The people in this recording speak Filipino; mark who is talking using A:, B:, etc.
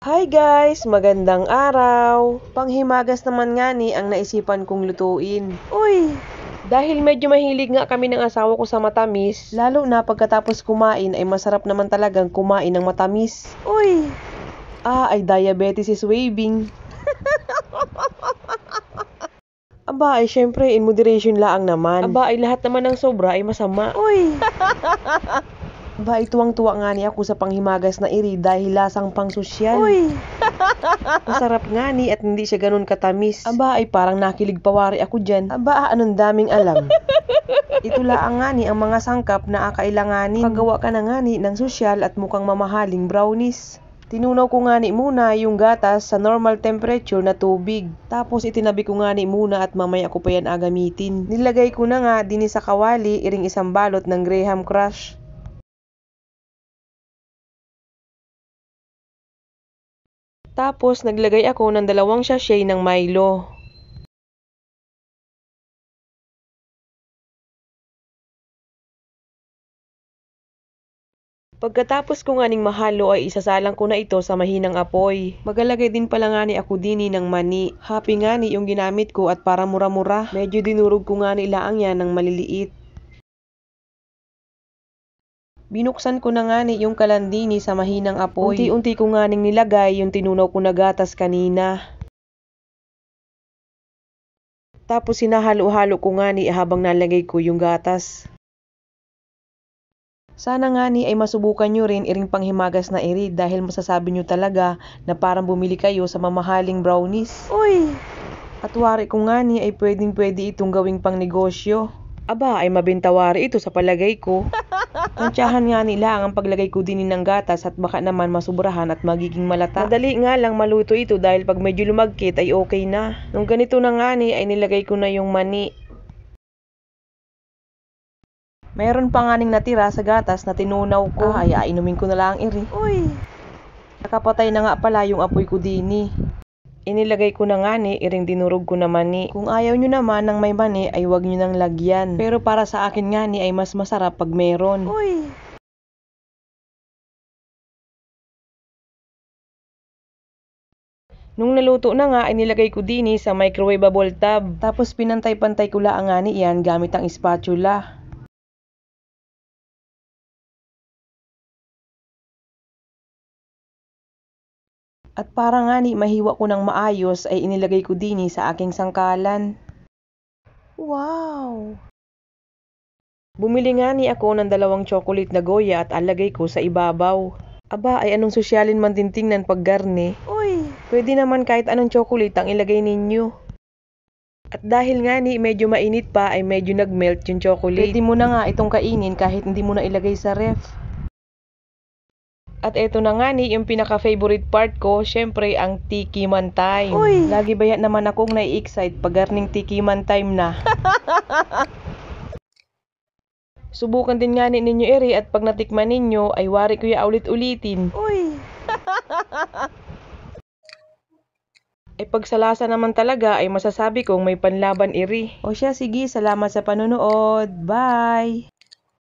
A: Hi guys! Magandang araw! Panghimagas naman nga ni ang naisipan kong lutuin. Uy! Dahil medyo mahilig nga kami ng asawa ko sa matamis, lalo na pagkatapos kumain ay masarap naman talagang kumain ng matamis. Uy! Ay diabetes is waving. Aba ay syempre in moderation laang naman. Aba ay lahat naman ng sobra ay masama. Uy! Aba ay tuwang-tuwa nga ni ako sa panghimagas na iri dahil lasang pang sosyal. Uy! Masarap nga ni at hindi siya ganun katamis. Aba ay parang nakilig pawari ako dyan. Aba anong daming alam. Ito laang nga ni ang mga sangkap na akailanganin. Paggawa ka na nga ni ng sosyal at mukhang mamahaling brownies. Tinunaw ko nga ni muna yung gatas sa normal temperature na tubig. Tapos itinabi ko nga ni muna at mamaya ko pa yan agamitin. Nilagay ko na nga din sa kawali iring isang balot ng Graham Crush. Tapos naglagay ako ng 2 sachet ng Milo. Pagkatapos ko nga ning mahalo ay isasalang ko na ito sa mahinang apoy. Magalagay din pala nga ni ako dini ng mani. Happy nga ni yung ginamit ko at para mura-mura. Medyo dinurog ko nga ni ilaang yan ng maliliit. Binuksan ko na nga ni yung kalandini sa mahinang apoy. Unti-unti ko nga ning nilagay yung tinunaw ko na gatas kanina. Tapos sinahalo-halo ko nga ni habang nalagay ko yung gatas. Sana nga ni ay masubukan nyo rin iring panghimagas na iri dahil masasabi nyo talaga na parang bumili kayo sa mamahaling brownies. Uy! At wari ko nga ni ay pwedeng-pwede itong gawing pang negosyo. Aba ay mabentawari ito sa palagay ko. Tansyahan nga nila ang paglagay ko din ng gatas at baka naman masubrahan at magiging malata. Madali nga lang maluto ito dahil pag medyo lumagkit ay okay na. Nung ganito na nga ni ay nilagay ko na yung mani. Mayroon pa nga ning natira sa gatas na tinunaw ko. Ay ainumin ko na lang iri. Uy! Nakapatay na nga pala yung apoy ko dini. Inilagay ko na nga ni iring dinurog ko na mani. Kung ayaw nyo naman ng may mani ay wag nyo nang lagyan. Pero para sa akin nga ni ay mas masarap pag meron. Uy! Nung naluto na nga ay nilagay ko dini sa microwavable tub. Tapos pinantay-pantay ko laang nga ni yan gamit ang spatula. At para nga ni mahiwa ko ng maayos ay inilagay ko dini sa aking sangkalan. Wow! Bumili nga ni ako ng 2 chocolate na Goya at alagay ko sa ibabaw. Aba ay anong sosyalin man din tingnan pag garne. Uy! Pwede naman kahit anong chocolate ang ilagay ninyo. At dahil nga ni medyo mainit pa ay medyo nagmelt yung chocolate. Pwede mo na nga itong kainin kahit hindi mo na ilagay sa ref. At eto na nga ni yung pinaka-favorite part ko, syempre ang tikiman time. Uy! Lagi ba yan naman akong nai-excite pag garning tikiman time na. Subukan din nga ninyo iri at pag natikman ninyo ay wari ko ya ulit-ulitin. Uy! Ay pagsalasa naman talaga ay masasabi kong may panlaban iri. O siya sige, salamat sa panonood. Bye!